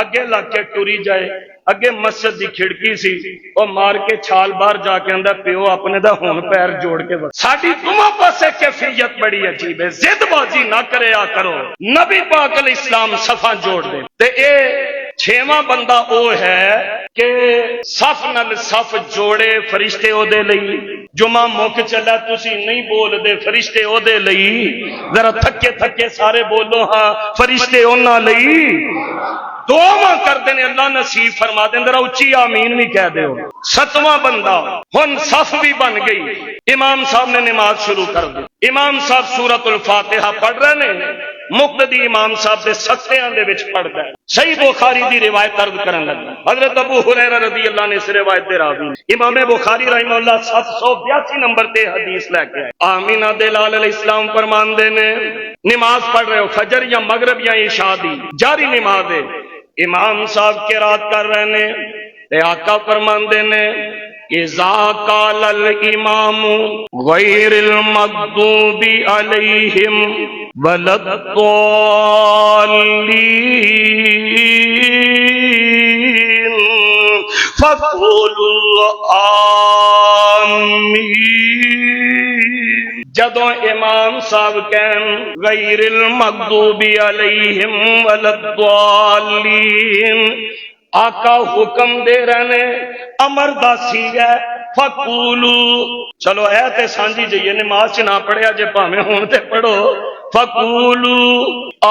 اگے لگ کے ٹری جائے. اگے مسجد دی کھڑکی سی او مار کے چھال باہر جا کے اندر پیو اپنے دا ہون پیر جوڑ کے ساڈی دونوں پاسے کیفیت بڑی عجیب ہے. ضد بازی نہ کریا کرو. نبی پاک علیہ السلام صفاں جوڑ دے. تے اے چھواں بندہ او ہے کہ صف نال صف جوڑے فرشتے او دے لئی. جمعہ موک چلا تسی نہیں بول دے فرشتے او دے لئی. ذرا تھکے تھکے سارے بولو ہاں فرشتے انہاں لئی دعاواں کردے نے. اللہ نصیب فرما دے. ذرا اچھی آمین بھی کہہ دیو. ستواں بندہ ہن صف بھی بن گئی. امام صاحب نے نماز شروع کر دی. امام صاحب سورۃ الفاتحہ پڑھ رہے نے. مقتدی امام صاحب دے سکتیاں دے وچ پڑھدا ہے. صحیح بخاری دی روایت عرض کرن لگا. حضرت ابو ہریرہ رضی اللہ عنہ اس روایت دے راوی امام بخاری رحمہ اللہ 782 نمبر تے حدیث لے کے آئے. آمینہ دلال علیہ السلام فرماندے نے نماز پڑھ رہے ہو فجر یا مغرب یا عشاء دی جاری نماز ہے. امام صاحب قرات کر رہے نے تے آقا فرماندے نے اذا قال الامام غیر المغضوب علیہم ولا الضالین فقولوا آمین. جدوں امام صاحب کہن غیر المغضوب علیہم وللضالین، آقا حکم دے رہے امر داسی ہے فقولو، چلو اے تے سانجی جئیے نماز چ نہ پڑھیا جے پاویں ہون تے پڑھو، فقولو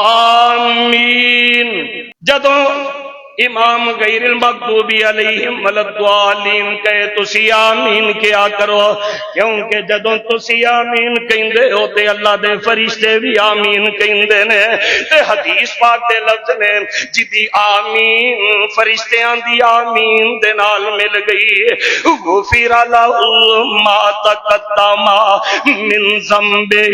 آمین، جدوں امام غیر المغضوب علیہم وللضالین کہے تسی آمین کیا کرو، کیونکہ جدوں تسی آمین کہندے ہو تے اللہ دے فرشتے بھی آمین کہندے نے، تے حدیث پاک دے لفظ نے جدی آمین فرشتیاں دی آمین دے نال مل گئی، غفر لہ ما تقدم من ذنبہ،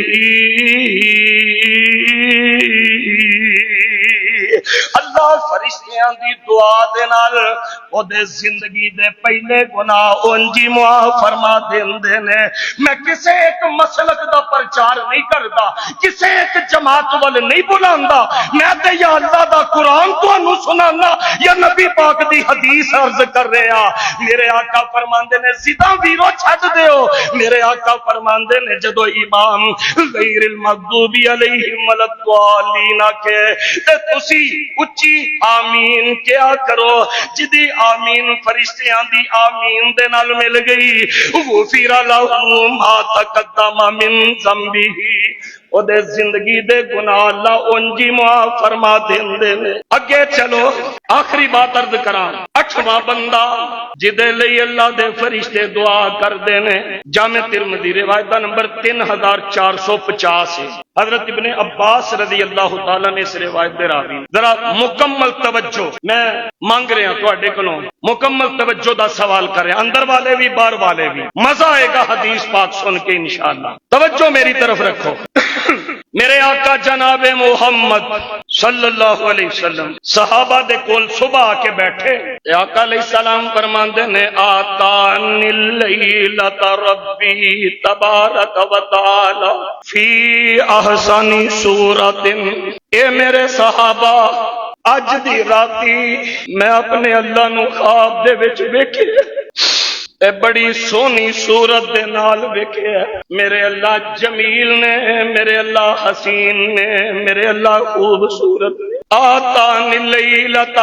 اللہ فرشتیاں دی دعا دے نال او دے زندگی دے پہلے گناہ اونجی معاف فرما دیندے نے۔ میں کسے ایک مسلک دا پرچار نہیں کردا، کسے ایک جماعت ول نہیں بلاندا، میں تے یا اللہ دا قرآن تانوں سنانا یا نبی پاک دی حدیث عرض کر رہا۔ میرے آقا فرماندے نے زداں ویرو چھڈ دیو، میرے آقا فرماندے نے جدو امام غیر المغضوب علیہم وللضالین کہ تے تسی اچھی آمین کیا کرو، جدی آمین فرشتیاں دی آمین دے نال مل گئی، غفر لہ ما تقدم من ذنبہ، او دے زندگی دے گناہ اللہ انجی معاف فرما دیندے نے۔ اگے چلو آخری بات عرض کراں، 8واں بندہ جدے لئی اللہ دے فرشتے دعا کر دینے، جامع ترمذی روایت نمبر 3450 ہے، حضرت ابن عباس رضی اللہ تعالیٰ نے اس روایت دے راوی، ذرا مکمل توجہ میں مانگ رہے ہیں تواڈے کولوں، مکمل توجہ دا سوال کریں، اندر والے بھی باہر والے بھی، مزہ آئے گا حدیث پاک سن کے انشاءاللہ، توجہ میری طرف رکھو۔ میرے آقا جناب محمد صلی اللہ علیہ وسلم صحابہ دے کول صبح آ کے بیٹھے، آقا علیہ السلام فرماندے نے آتانی اللیلۃ ربی تبارک و تعالی فی احسن صورت، اے میرے صحابہ اج دی راتی میں اپنے اللہ نو خواب دے وچ ویکھیا، اے بڑی سونی صورت دے نال ویکھیا، میرے اللہ جمیل نے، میرے اللہ حسین نے، میرے اللہ خوبصورت نے، آتانی اللیلۃ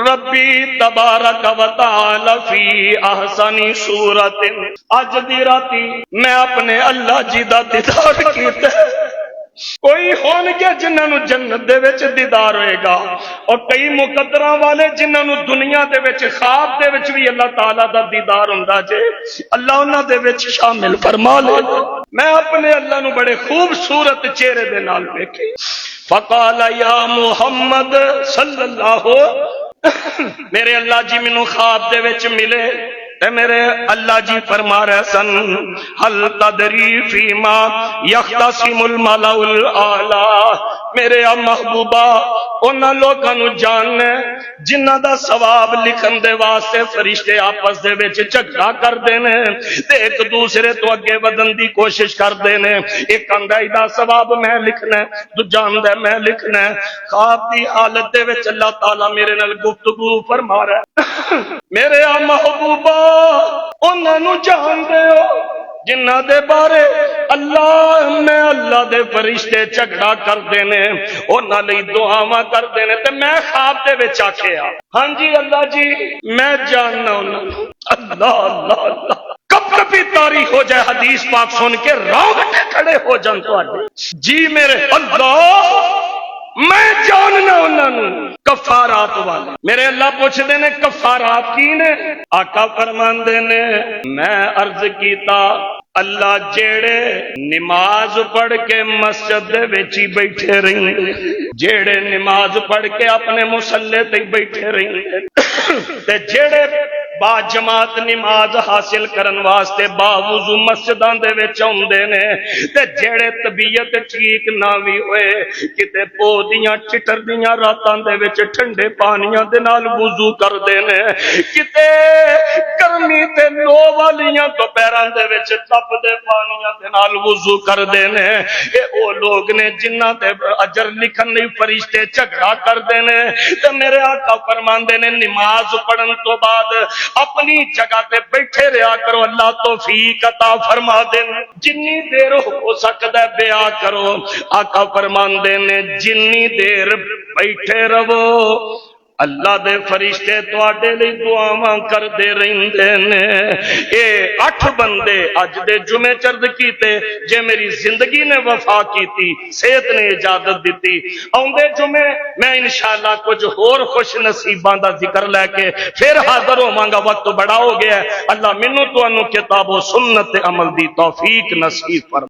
ربی تبارک و تعالی فی احسن صورت، اج دی راتی میں اپنے اللہ جی دا دیدار کیتا ہے۔ کوئی ہون گے جنہاں نو جنت دے وچ دیدار ہوئے گا، اور کئی مقدراں والے جنہاں نو دنیا دے وچ خواب دے وچ بھی اللہ تعالیٰ دا دیدار ہوندا جے، اللہ انہاں دے وچ شامل فرما لے۔ میں اپنے اللہ نو بڑے خوبصورت چہرے دے نال ویکھے، فقال یا محمد صلی اللہ، میرے اللہ جی مینوں خواب دے وچ ملے تے میرے اللہ جی فرما رہے سن حل تدری فیما یختصم الملأ الاعلی، میرے محبوبہ انہاں لوکاں نو جاننا جنہاں دا ثواب لکھن دے واسطے فرشتے آپس دے وچ جھگڑا کردے نے تے ایک دوسرے تو اگے ودن دی کوشش کردے نے، ایک آندا دا ثواب میں لکھنا ہے، دوجا آندا میں لکھنا ہے۔ خواب دی حالت دے وچ اللہ تعالیٰ میرے نال گفتگو فرما رہا ہے، میرے محبوبہ انہاں نو جان دے ہو جنہ دے بارے میں اللہ دے فرشتے جھگڑا کردے نے، انہاں لئی دعاواں کردے نے، تے میں خواب دے وچ آکھیا ہاں جی اللہ جی میں جاننا انہاں نو۔ اللہ اللہ اللہ، کب کبھی تاریخ ہو جائے حدیث پاک سن کے رونگٹے کھڑے ہو جان تواڈے، جی میرے اللہ میں جاننا انہاں نو۔ کفارات والے میرے اللہ پوچھتے نے کفارات کی نے؟ آقا فرماندے نے میں عرض کیتا اللہ جیڑے نماز پڑھ کے مسجد دے وچ ہی بیٹھے رہندے، جیڑے نماز پڑھ کے اپنے مصلی تے بیٹھے رہندے تے جیڑے با جماعت نماز حاصل کرن واسطے با وضو مسجداں دے وچ اوندے نے، تے جیڑے طبیعت ٹھیک نہ وی ہوئے کتے پو دیاں چٹر دیاں راتاں دے وچ ٹھنڈے پانیاں دے نال وضو کردے نے، کتے گرمی تے لو والیاں دوپہراں دے وچ تپ دے پانیاں دے نال وضو کردے نے، اے او لوگ نے جنہاں تے اجر لکھن نہیں فرشتے جھگڑا کردے نے۔ تے میرے آقا فرماندے نے نماز پڑھن تو بعد اپنی جگہ تے بیٹھے رہا کرو، اللہ توفیق عطا فرما دین۔ جنی دیر ہو سکتا ہے بیعا کرو، آقا فرماندے نے جنی دیر بیٹھے رہو اللہ دے فرشتے تواڈے لئی دعاواں کردے رہندے نے۔ اے 8 بندے اج دے جمعے چرد کیتے، جے میری زندگی نے وفا کیتی، صحت نے اجازت دیتی، اوندے جمعے میں انشاءاللہ کچھ ہور خوش نصیباں دا ذکر لے کے پھر حاضر ہوواں گا، وقت بڑا ہو گیا ہے۔ اللہ مینوں تانوں کتاب و سنت عمل دی توفیق نصیب فرمائے۔